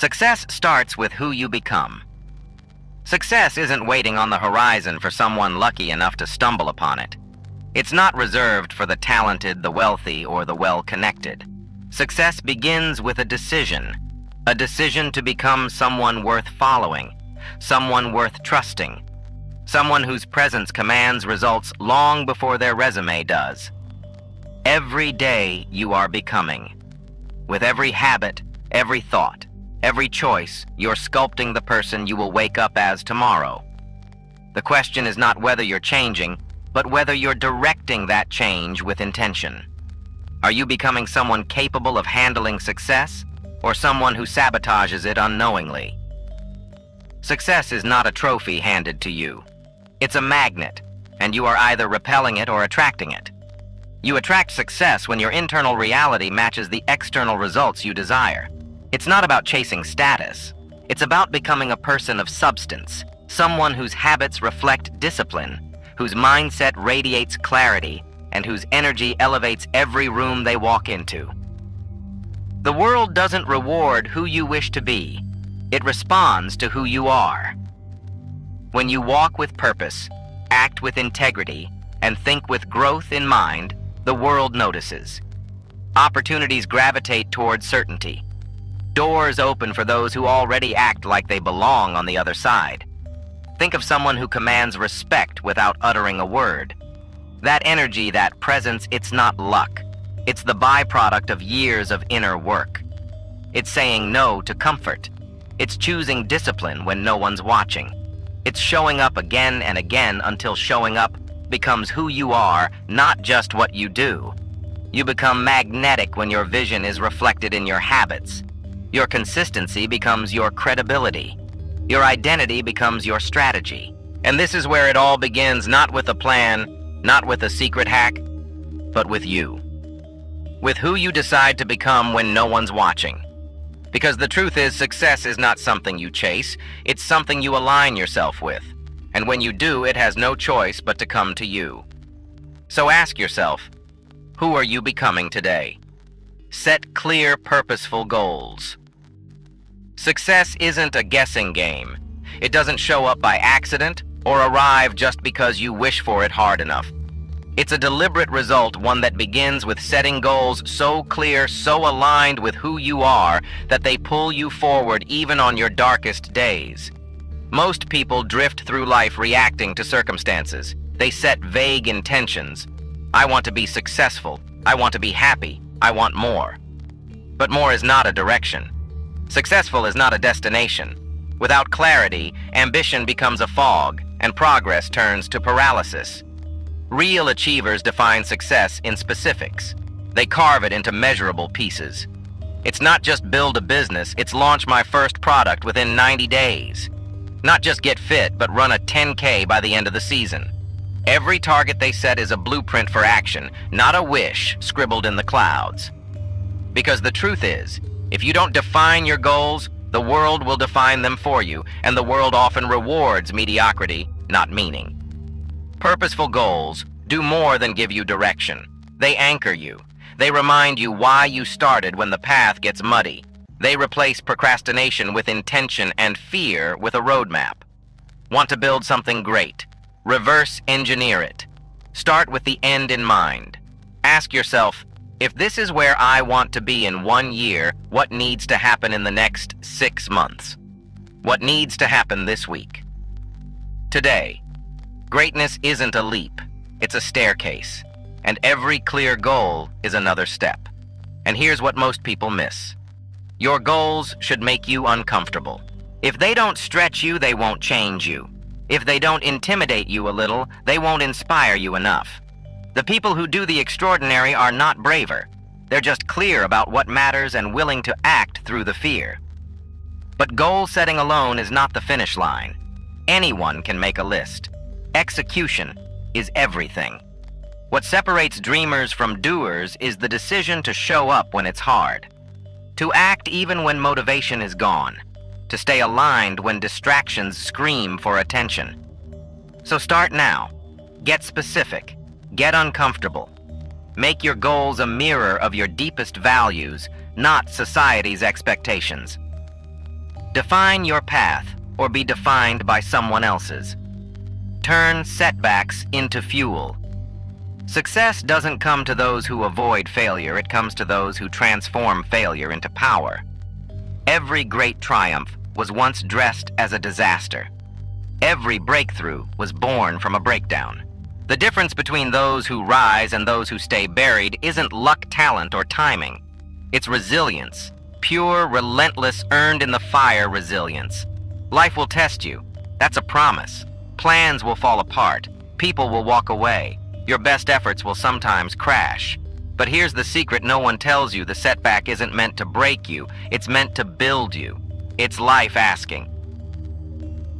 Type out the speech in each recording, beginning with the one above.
Success starts with who you become. Success isn't waiting on the horizon for someone lucky enough to stumble upon it. It's not reserved for the talented, the wealthy, or the well-connected. Success begins with a decision to become someone worth following, someone worth trusting, someone whose presence commands results long before their resume does. Every day you are becoming. With every habit, every thought, every choice, you're sculpting the person you will wake up as tomorrow. The question is not whether you're changing, but whether you're directing that change with intention. Are you becoming someone capable of handling success, or someone who sabotages it unknowingly? Success is not a trophy handed to you. It's a magnet, and you are either repelling it or attracting it. You attract success when your internal reality matches the external results you desire. It's not about chasing status. It's about becoming a person of substance, someone whose habits reflect discipline, whose mindset radiates clarity, and whose energy elevates every room they walk into. The world doesn't reward who you wish to be. It responds to who you are. When you walk with purpose, act with integrity, and think with growth in mind, the world notices. Opportunities gravitate toward certainty. Doors open for those who already act like they belong on the other side. Think of someone who commands respect without uttering a word. That energy, that presence, it's not luck. It's the byproduct of years of inner work. It's saying no to comfort. It's choosing discipline when no one's watching. It's showing up again and again until showing up becomes who you are, not just what you do. You become magnetic when your vision is reflected in your habits. Your consistency becomes your credibility. Your identity becomes your strategy. And this is where it all begins, not with a plan, not with a secret hack, but with you. With who you decide to become when no one's watching. Because the truth is, success is not something you chase, it's something you align yourself with. And when you do, it has no choice but to come to you. So ask yourself, who are you becoming today? Set clear, purposeful goals. Success isn't a guessing game. It doesn't show up by accident or arrive just because you wish for it hard enough. It's a deliberate result, one that begins with setting goals so clear, so aligned with who you are, that they pull you forward even on your darkest days. Most people drift through life reacting to circumstances. They set vague intentions. I want to be successful. I want to be happy. I want more. But more is not a direction. Successful is not a destination. Without clarity, ambition becomes a fog, and progress turns to paralysis. Real achievers define success in specifics. They carve it into measurable pieces. It's not just build a business, it's launch my first product within 90 days. Not just get fit, but run a 10K by the end of the season. Every target they set is a blueprint for action, not a wish scribbled in the clouds. Because the truth is, if you don't define your goals, the world will define them for you, and the world often rewards mediocrity, not meaning. Purposeful goals do more than give you direction. They anchor you. They remind you why you started when the path gets muddy. They replace procrastination with intention and fear with a roadmap. Want to build something great? Reverse engineer it. Start with the end in mind. Ask yourself, if this is where I want to be in 1 year, what needs to happen in the next 6 months? What needs to happen this week? Today, greatness isn't a leap, it's a staircase. And every clear goal is another step. And here's what most people miss. Your goals should make you uncomfortable. If they don't stretch you, they won't change you. If they don't intimidate you a little, they won't inspire you enough. The people who do the extraordinary are not braver. They're just clear about what matters and willing to act through the fear. But goal setting alone is not the finish line. Anyone can make a list. Execution is everything. What separates dreamers from doers is the decision to show up when it's hard. To act even when motivation is gone. To stay aligned when distractions scream for attention. So start now. Get specific. Get uncomfortable. Make your goals a mirror of your deepest values, not society's expectations. Define your path or be defined by someone else's. Turn setbacks into fuel. Success doesn't come to those who avoid failure, it comes to those who transform failure into power. Every great triumph was once dressed as a disaster. Every breakthrough was born from a breakdown. The difference between those who rise and those who stay buried isn't luck, talent, or timing. It's resilience. Pure, relentless, earned-in-the-fire resilience. Life will test you. That's a promise. Plans will fall apart. People will walk away. Your best efforts will sometimes crash. But here's the secret no one tells you. The setback isn't meant to break you. It's meant to build you. It's life asking,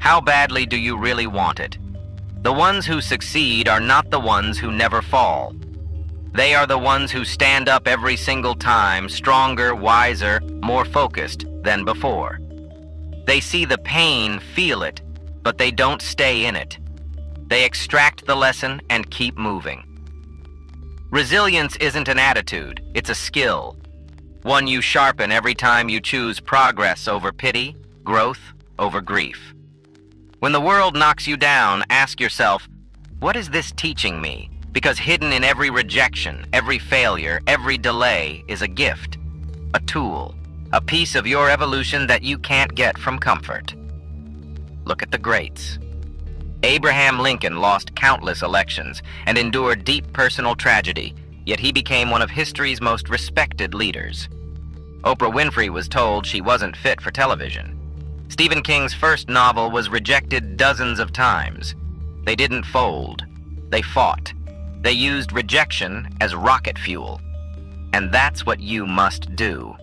how badly do you really want it? The ones who succeed are not the ones who never fall. They are the ones who stand up every single time, stronger, wiser, more focused than before. They see the pain, feel it, but they don't stay in it. They extract the lesson and keep moving. Resilience isn't an attitude, it's a skill. One you sharpen every time you choose progress over pity, growth over grief. When the world knocks you down, ask yourself, what is this teaching me? Because hidden in every rejection, every failure, every delay is a gift, a tool, a piece of your evolution that you can't get from comfort. Look at the greats. Abraham Lincoln lost countless elections and endured deep personal tragedy, yet he became one of history's most respected leaders. Oprah Winfrey was told she wasn't fit for television. Stephen King's first novel was rejected dozens of times. They didn't fold. They fought. They used rejection as rocket fuel. And that's what you must do.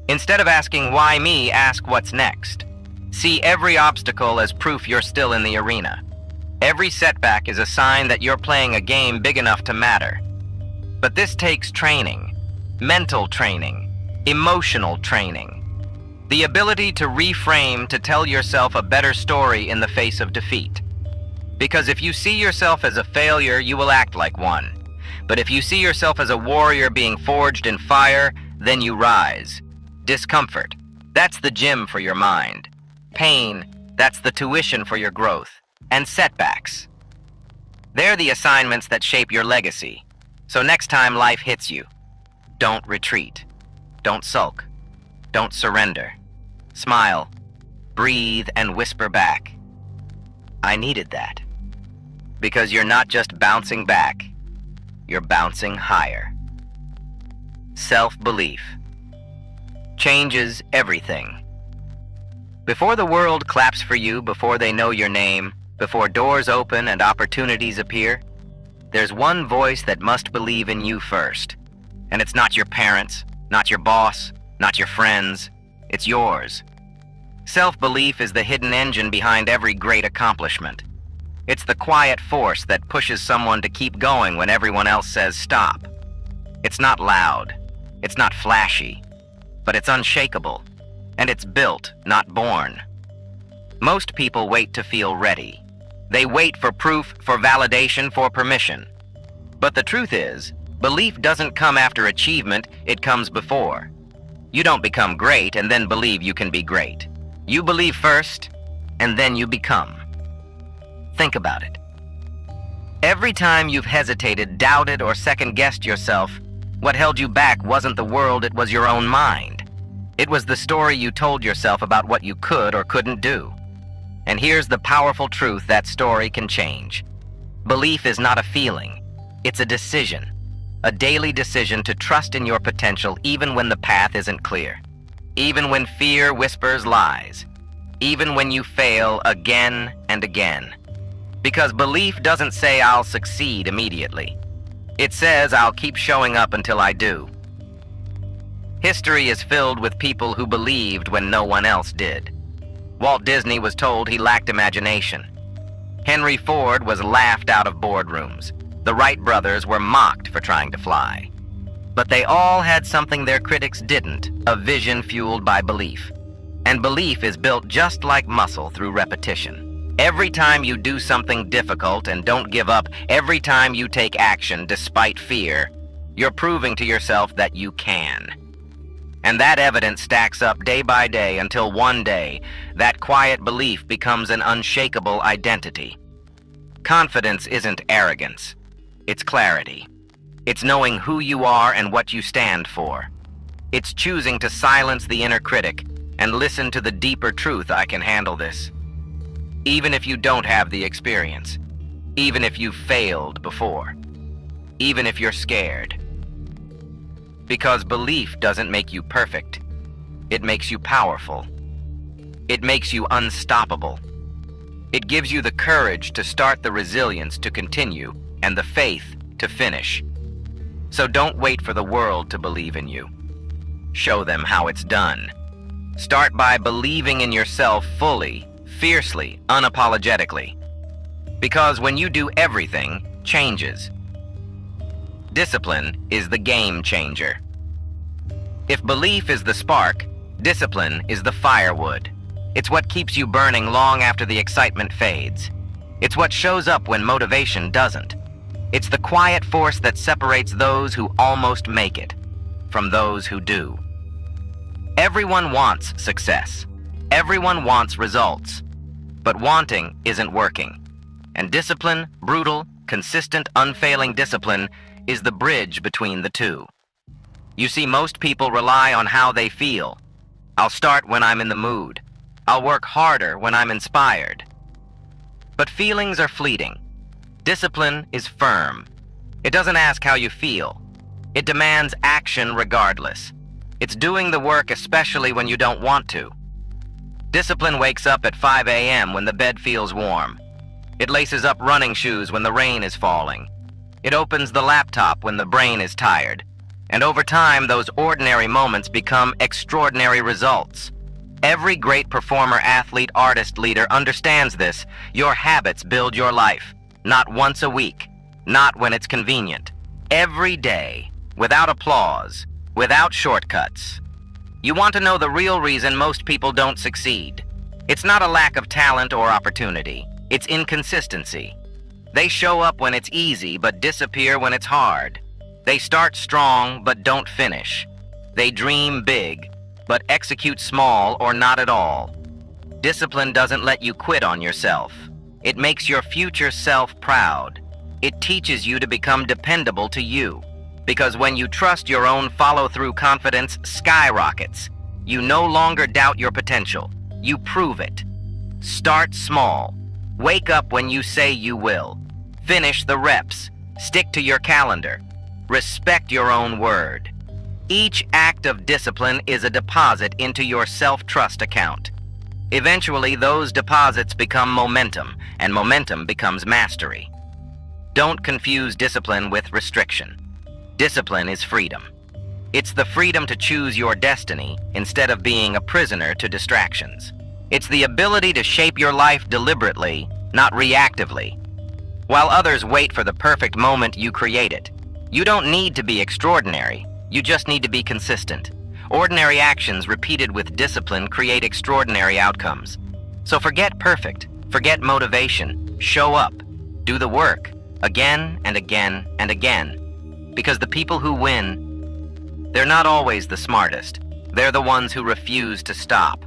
Instead of asking, why me, ask what's next. See every obstacle as proof you're still in the arena. Every setback is a sign that you're playing a game big enough to matter. But this takes training, mental training, emotional training. The ability to reframe, to tell yourself a better story in the face of defeat. Because if you see yourself as a failure, you will act like one. But if you see yourself as a warrior being forged in fire, then you rise. Discomfort, that's the gym for your mind. Pain, that's the tuition for your growth. And setbacks, they're the assignments that shape your legacy. So next time life hits you, don't retreat. Don't sulk. Don't surrender. Smile, breathe, and whisper back, I needed that. Because you're not just bouncing back, you're bouncing higher. Self-belief changes everything. Before the world claps for you, before they know your name, before doors open and opportunities appear, there's one voice that must believe in you first. And it's not your parents, not your boss, not your friends, it's yours. Self-belief is the hidden engine behind every great accomplishment. It's the quiet force that pushes someone to keep going when everyone else says stop. It's not loud, it's not flashy, but it's unshakable, and it's built, not born. Most people wait to feel ready. They wait for proof, for validation, for permission. But the truth is, belief doesn't come after achievement, it comes before. You don't become great and then believe you can be great. You believe first, and then you become. Think about it. Every time you've hesitated, doubted, or second-guessed yourself, what held you back wasn't the world, it was your own mind. It was the story you told yourself about what you could or couldn't do. And here's the powerful truth that story can change. Belief is not a feeling, it's a decision. A daily decision to trust in your potential even when the path isn't clear. Even when fear whispers lies. Even when you fail again and again. Because belief doesn't say I'll succeed immediately. It says I'll keep showing up until I do. History is filled with people who believed when no one else did. Walt Disney was told he lacked imagination. Henry Ford was laughed out of boardrooms. The Wright brothers were mocked for trying to fly. But they all had something their critics didn't, a vision fueled by belief. And belief is built just like muscle through repetition. Every time you do something difficult and don't give up, every time you take action despite fear, you're proving to yourself that you can. And that evidence stacks up day by day until one day, that quiet belief becomes an unshakable identity. Confidence isn't arrogance. It's clarity. It's knowing who you are and what you stand for. It's choosing to silence the inner critic and listen to the deeper truth: I can handle this. Even if you don't have the experience. Even if you've failed before. Even if you're scared. Because belief doesn't make you perfect. It makes you powerful. It makes you unstoppable. It gives you the courage to start, the resilience to continue, and the faith to finish. So don't wait for the world to believe in you. Show them how it's done. Start by believing in yourself fully, fiercely, unapologetically. Because when you do, everything changes. Discipline is the game changer. If belief is the spark, discipline is the firewood. It's what keeps you burning long after the excitement fades. It's what shows up when motivation doesn't. It's the quiet force that separates those who almost make it from those who do. Everyone wants success. Everyone wants results. But wanting isn't working. And discipline, brutal, consistent, unfailing discipline, is the bridge between the two. You see, most people rely on how they feel. I'll start when I'm in the mood. I'll work harder when I'm inspired. But feelings are fleeting. Discipline is firm. It doesn't ask how you feel. It demands action regardless. It's doing the work especially when you don't want to. Discipline wakes up at 5 a.m. when the bed feels warm. It laces up running shoes when the rain is falling. It opens the laptop when the brain is tired. And over time, those ordinary moments become extraordinary results. Every great performer, athlete, artist, leader understands this. Your habits build your life. Not once a week. Not when it's convenient. Every day. Without applause. Without shortcuts. You want to know the real reason most people don't succeed? It's not a lack of talent or opportunity. It's inconsistency. They show up when it's easy, but disappear when it's hard. They start strong, but don't finish. They dream big, but execute small or not at all. Discipline doesn't let you quit on yourself. It makes your future self proud. It teaches you to become dependable to you. Because when you trust your own follow-through, confidence skyrockets. You no longer doubt your potential. You prove it. Start small. Wake up when you say you will. Finish the reps. Stick to your calendar. Respect your own word. Each act of discipline is a deposit into your self-trust account. Eventually, those deposits become momentum, and momentum becomes mastery. Don't confuse discipline with restriction. Discipline is freedom. It's the freedom to choose your destiny instead of being a prisoner to distractions. It's the ability to shape your life deliberately, not reactively. While others wait for the perfect moment, you create it. You don't need to be extraordinary. You just need to be consistent. Ordinary actions repeated with discipline create extraordinary outcomes. So forget perfect. Forget motivation. Show up. Do the work. Again and again and again. Because the people who win, they're not always the smartest. They're the ones who refuse to stop.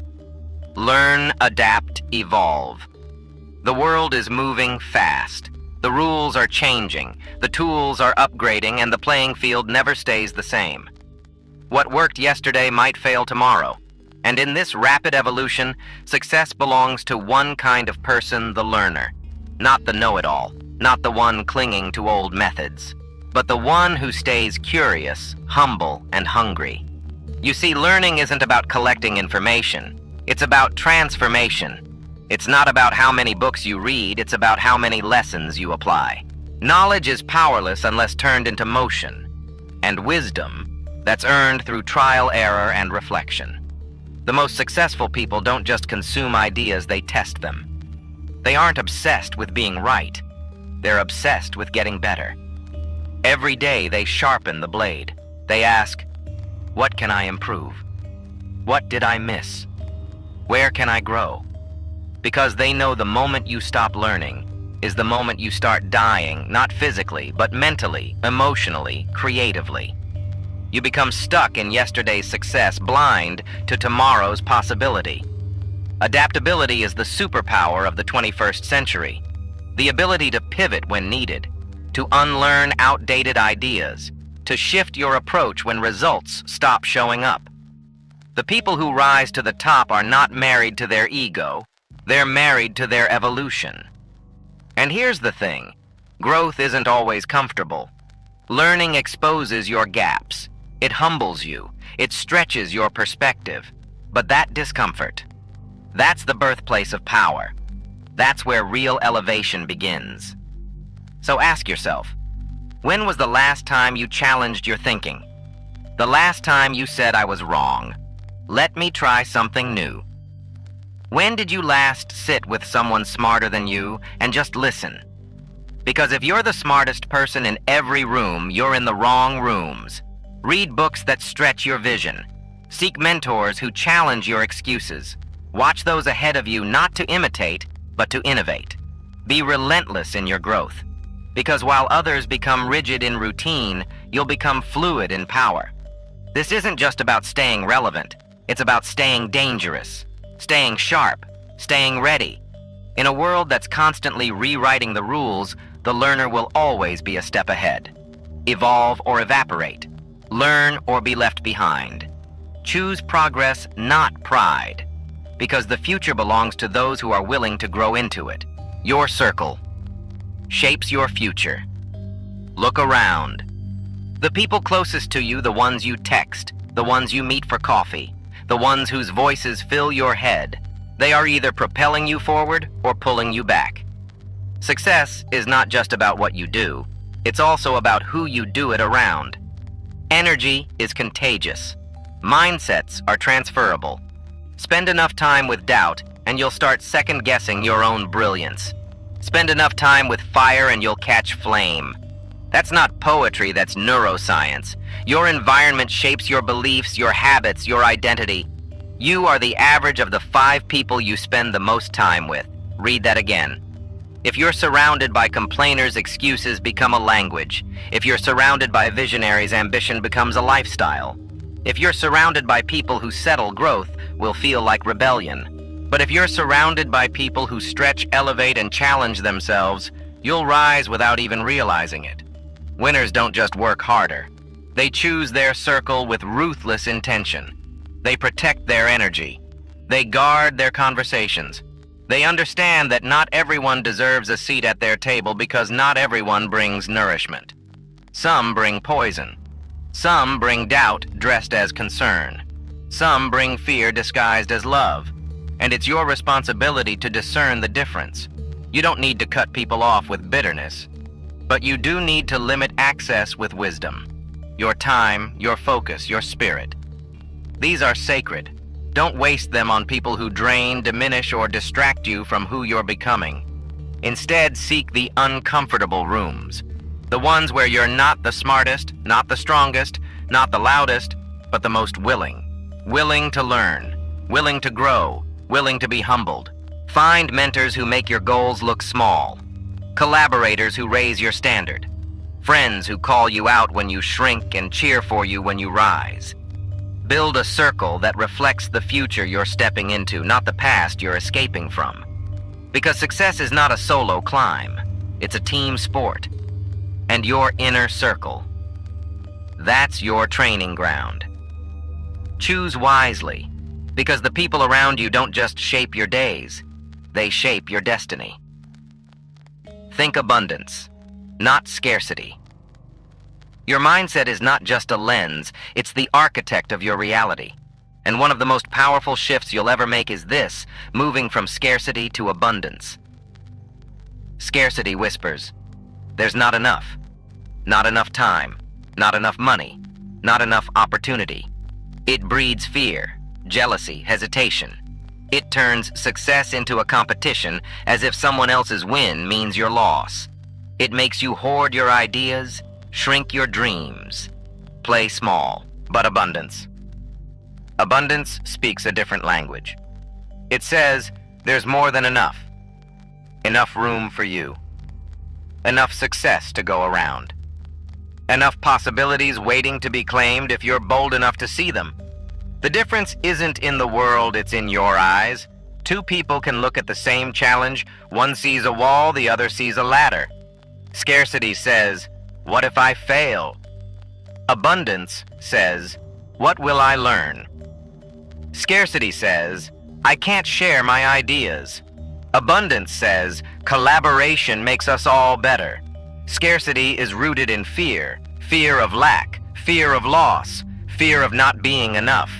Learn, adapt, evolve. The world is moving fast. The rules are changing, the tools are upgrading, and the playing field never stays the same. What worked yesterday might fail tomorrow. And in this rapid evolution, success belongs to one kind of person, the learner. Not the know-it-all, not the one clinging to old methods, but the one who stays curious, humble, and hungry. You see, learning isn't about collecting information. It's about transformation. It's not about how many books you read, it's about how many lessons you apply. Knowledge is powerless unless turned into motion. And wisdom, that's earned through trial, error, and reflection. The most successful people don't just consume ideas, they test them. They aren't obsessed with being right. They're obsessed with getting better. Every day they sharpen the blade. They ask, what can I improve? What did I miss? Where can I grow? Because they know the moment you stop learning is the moment you start dying, not physically, but mentally, emotionally, creatively. You become stuck in yesterday's success, blind to tomorrow's possibility. Adaptability is the superpower of the 21st century. The ability to pivot when needed, to unlearn outdated ideas, to shift your approach when results stop showing up. The people who rise to the top are not married to their ego, they're married to their evolution. And here's the thing, growth isn't always comfortable. Learning exposes your gaps. It humbles you. It stretches your perspective. But that discomfort, that's the birthplace of power. That's where real elevation begins. So ask yourself, when was the last time you challenged your thinking? The last time you said, I was wrong. Let me try something new. When did you last sit with someone smarter than you and just listen? Because if you're the smartest person in every room, you're in the wrong rooms. Read books that stretch your vision. Seek mentors who challenge your excuses. Watch those ahead of you not to imitate, but to innovate. Be relentless in your growth. Because while others become rigid in routine, you'll become fluid in power. This isn't just about staying relevant. It's about staying dangerous, staying sharp, staying ready. In a world that's constantly rewriting the rules, the learner will always be a step ahead. Evolve or evaporate. Learn or be left behind. Choose progress, not pride. Because the future belongs to those who are willing to grow into it. Your circle shapes your future. Look around. The people closest to you, the ones you text, the ones you meet for coffee, the ones whose voices fill your head, they are either propelling you forward or pulling you back. Success is not just about what you do, it's also about who you do it around. Energy is contagious. Mindsets are transferable. Spend enough time with doubt, and you'll start second-guessing your own brilliance. Spend enough time with fire, and you'll catch flame. That's not poetry, that's neuroscience. Your environment shapes your beliefs, your habits, your identity. You are the average of the 5 people you spend the most time with. Read that again. If you're surrounded by complainers, excuses become a language. If you're surrounded by visionaries, ambition becomes a lifestyle. If you're surrounded by people who settle, growth will feel like rebellion. But if you're surrounded by people who stretch, elevate, and challenge themselves, you'll rise without even realizing it. Winners don't just work harder. They choose their circle with ruthless intention. They protect their energy. They guard their conversations. They understand that not everyone deserves a seat at their table because not everyone brings nourishment. Some bring poison. Some bring doubt dressed as concern. Some bring fear disguised as love. And it's your responsibility to discern the difference. You don't need to cut people off with bitterness, but you do need to limit access with wisdom. Your time, your focus, your spirit. These are sacred. Don't waste them on people who drain, diminish, or distract you from who you're becoming. Instead, seek the uncomfortable rooms. The ones where you're not the smartest, not the strongest, not the loudest, but the most willing. Willing to learn, willing to grow, willing to be humbled. Find mentors who make your goals look small. Collaborators who raise your standard. Friends who call you out when you shrink and cheer for you when you rise. Build a circle that reflects the future you're stepping into, not the past you're escaping from. Because success is not a solo climb, it's a team sport. And your inner circle, that's your training ground. Choose wisely, because the people around you don't just shape your days, they shape your destiny. Think abundance, not scarcity. Your mindset is not just a lens, it's the architect of your reality. And one of the most powerful shifts you'll ever make is this, moving from scarcity to abundance. Scarcity whispers, there's not enough time, not enough money, not enough opportunity. It breeds fear, jealousy, hesitation. It turns success into a competition as if someone else's win means your loss. It makes you hoard your ideas, shrink your dreams. Play small, but abundance. Abundance speaks a different language. It says, there's more than enough. Enough room for you. Enough success to go around. Enough possibilities waiting to be claimed if you're bold enough to see them. The difference isn't in the world, it's in your eyes. Two people can look at the same challenge. One sees a wall, the other sees a ladder. Scarcity says, "What if I fail?" Abundance says, "What will I learn?" Scarcity says, "I can't share my ideas." Abundance says, "Collaboration makes us all better." Scarcity is rooted in fear, fear of lack, fear of loss, fear of not being enough.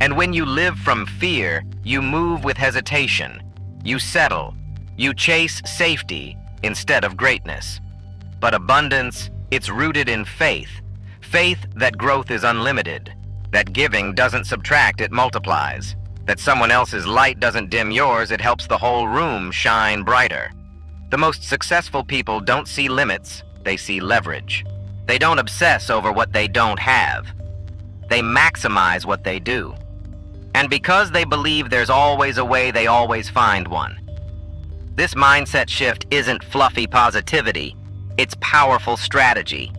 And when you live from fear, you move with hesitation. You settle. You chase safety instead of greatness. But abundance, it's rooted in faith. Faith that growth is unlimited, that giving doesn't subtract, it multiplies, that someone else's light doesn't dim yours, it helps the whole room shine brighter. The most successful people don't see limits, they see leverage. They don't obsess over what they don't have. They maximize what they do. And because they believe there's always a way, they always find one. This mindset shift isn't fluffy positivity, it's powerful strategy.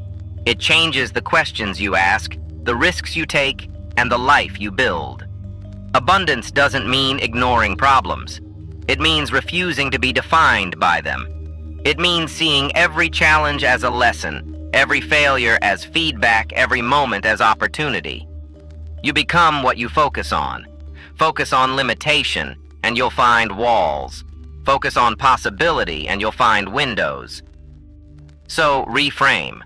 It changes the questions you ask, the risks you take, and the life you build. Abundance doesn't mean ignoring problems. It means refusing to be defined by them. It means seeing every challenge as a lesson, every failure as feedback, every moment as opportunity. You become what you focus on. Focus on limitation, and you'll find walls. Focus on possibility, and you'll find windows. So reframe.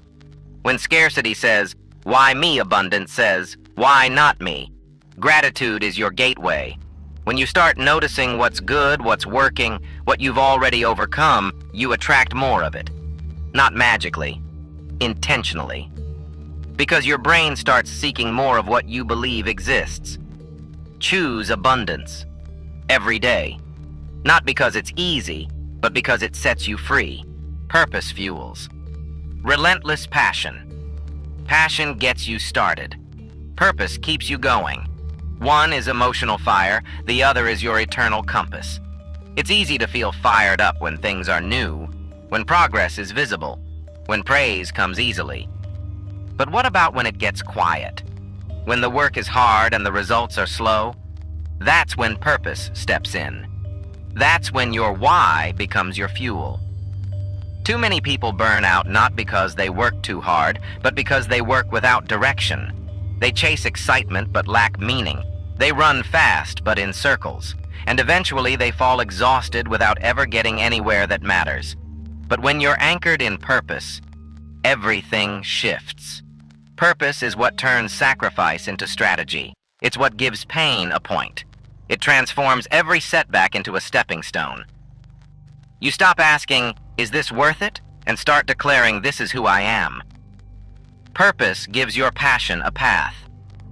When scarcity says, "Why me?" abundance says, "Why not me?" Gratitude is your gateway. When you start noticing what's good, what's working, what you've already overcome, you attract more of it. Not magically, intentionally. Because your brain starts seeking more of what you believe exists. Choose abundance. Every day. Not because it's easy, but because it sets you free. Purpose fuels. Relentless passion. Passion gets you started. Purpose keeps you going. One is emotional fire, the other is your eternal compass. It's easy to feel fired up when things are new, when progress is visible, when praise comes easily. But what about when it gets quiet? When the work is hard and the results are slow? That's when purpose steps in. That's when your why becomes your fuel. Too many people burn out not because they work too hard, but because they work without direction. They chase excitement but lack meaning. They run fast but in circles. And eventually they fall exhausted without ever getting anywhere that matters. But when you're anchored in purpose, everything shifts. Purpose is what turns sacrifice into strategy. It's what gives pain a point. It transforms every setback into a stepping stone. You stop asking, "Is this worth it?" and start declaring, "This is who I am." Purpose gives your passion a path.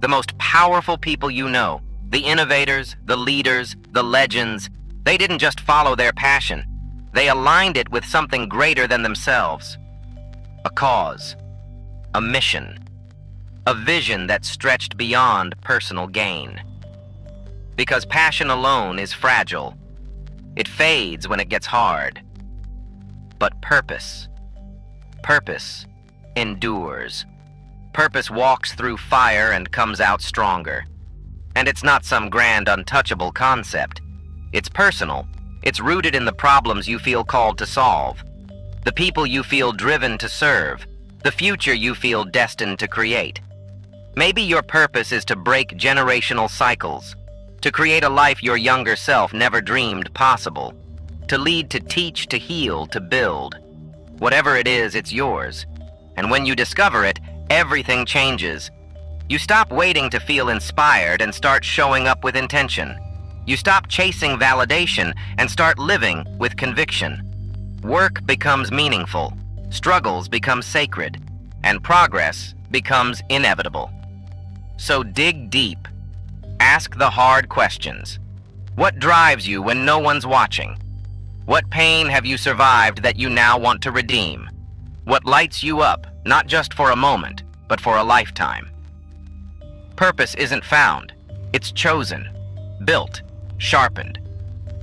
The most powerful people you know, the innovators, the leaders, the legends, they didn't just follow their passion. They aligned it with something greater than themselves. A cause, a mission, a vision that stretched beyond personal gain. Because passion alone is fragile. It fades when it gets hard. But purpose endures. Purpose walks through fire and comes out stronger. And it's not some grand, untouchable concept. It's personal. It's rooted in the problems you feel called to solve, the people you feel driven to serve, the future you feel destined to create. Maybe your purpose is to break generational cycles, to create a life your younger self never dreamed possible, to lead, to teach, to heal, to build. Whatever it is, it's yours. And when you discover it, everything changes. You stop waiting to feel inspired and start showing up with intention. You stop chasing validation and start living with conviction. Work becomes meaningful, struggles become sacred, and progress becomes inevitable. So dig deep. Ask the hard questions. What drives you when no one's watching? What pain have you survived that you now want to redeem? What lights you up, not just for a moment, but for a lifetime? Purpose isn't found. It's chosen, built, sharpened.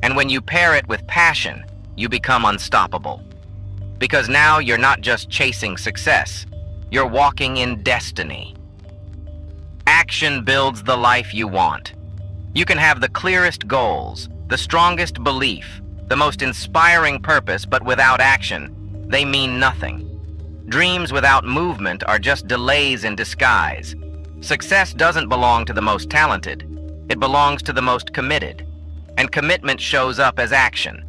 And when you pair it with passion, you become unstoppable. Because now you're not just chasing success. You're walking in destiny. Action builds the life you want. You can have the clearest goals, the strongest belief, the most inspiring purpose, but without action, they mean nothing. Dreams without movement are just delays in disguise. Success doesn't belong to the most talented. It belongs to the most committed. And commitment shows up as action.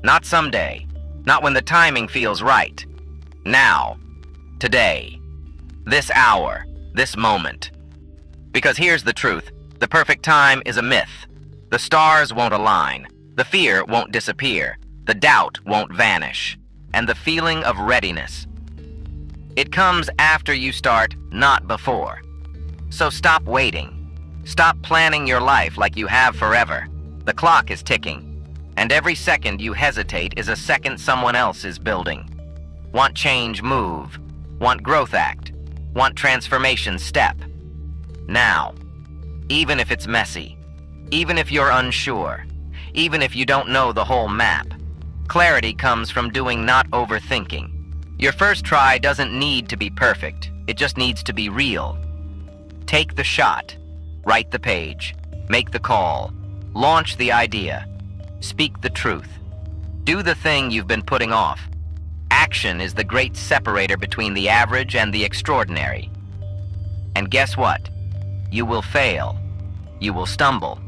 Not someday. Not when the timing feels right. Now. Today. This hour. This moment. Because here's the truth. The perfect time is a myth. The stars won't align. The fear won't disappear. The doubt won't vanish. And the feeling of readiness. It comes after you start, not before. So stop waiting. Stop planning your life like you have forever. The clock is ticking. And every second you hesitate is a second someone else is building. Want change, move. Want growth, act. Want transformation, step. Now. Even if it's messy. Even if you're unsure. Even if you don't know the whole map. Clarity comes from doing, not overthinking. Your first try doesn't need to be perfect. It just needs to be real. Take the shot. Write the page. Make the call. Launch the idea. Speak the truth. Do the thing you've been putting off. Action is the great separator between the average and the extraordinary. And guess what? You will fail. You will stumble.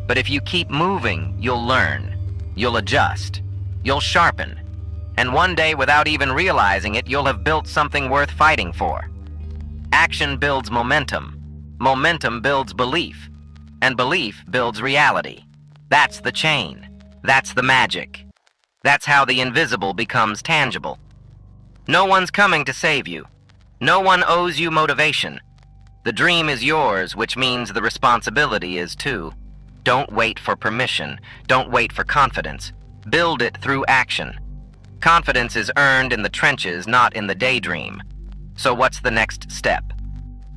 But if you keep moving, you'll learn. You'll adjust. You'll sharpen. And one day, without even realizing it, you'll have built something worth fighting for. Action builds momentum. Momentum builds belief. And belief builds reality. That's the chain. That's the magic. That's how the invisible becomes tangible. No one's coming to save you. No one owes you motivation. The dream is yours, which means the responsibility is too. Don't wait for permission. Don't wait for confidence. Build it through action. Confidence is earned in the trenches, not in the daydream. So what's the next step?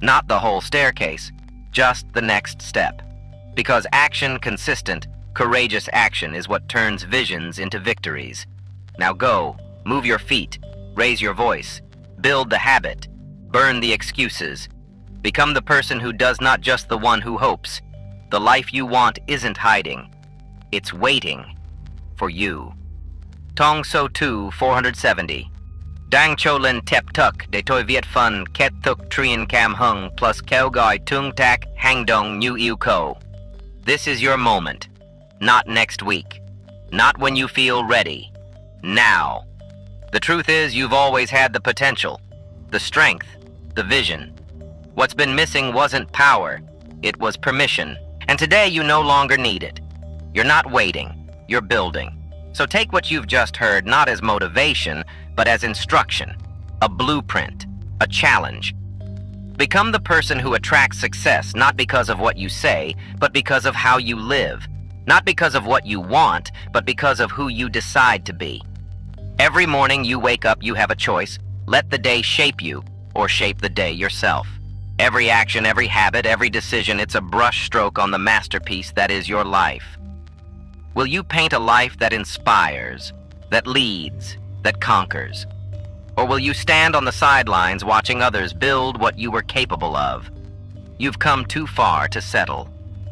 Not the whole staircase, just the next step. Because action, consistent, courageous action is what turns visions into victories. Now go, move your feet, raise your voice, build the habit, burn the excuses. Become the person who does, not just the one who hopes. The life you want isn't hiding. It's waiting for you. Tong So Tu 470. Dang Cho Lin Tep Tuk De Toi Viet Fun Ket Thuk Trien Cam Hung plus Keo Goi Tung Tak Hang Dong New Eu Ko. This is your moment. Not next week. Not when you feel ready. Now. The truth is, you've always had the potential, the strength, the vision. What's been missing wasn't power, it was permission. And today you no longer need it. You're not waiting, you're building. So take what you've just heard not as motivation, but as instruction, a blueprint, a challenge. Become the person who attracts success not because of what you say, but because of how you live. Not because of what you want, but because of who you decide to be. Every morning you wake up, you have a choice. Let the day shape you, or shape the day yourself. Every action, every habit, every decision, it's a brush stroke on the masterpiece that is your life. Will you paint a life that inspires, that leads, that conquers? Or will you stand on the sidelines watching others build what you were capable of? You've come too far to settle,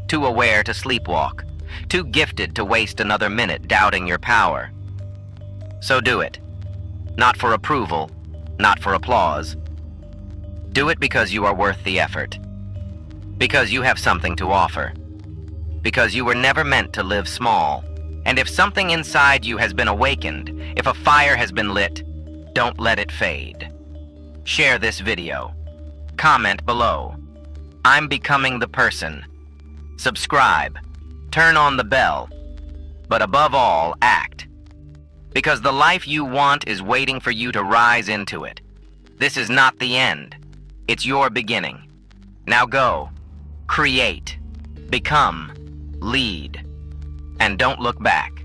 too aware to sleepwalk, too gifted to waste another minute doubting your power. So do it. Not for approval, not for applause. Do it because you are worth the effort. Because you have something to offer. Because you were never meant to live small. And if something inside you has been awakened, if a fire has been lit, don't let it fade. Share this video. Comment below. I'm becoming the person. Subscribe. Turn on the bell. But above all, act. Because the life you want is waiting for you to rise into it. This is not the end. It's your beginning. Now go. Create. Become. Lead. And don't look back.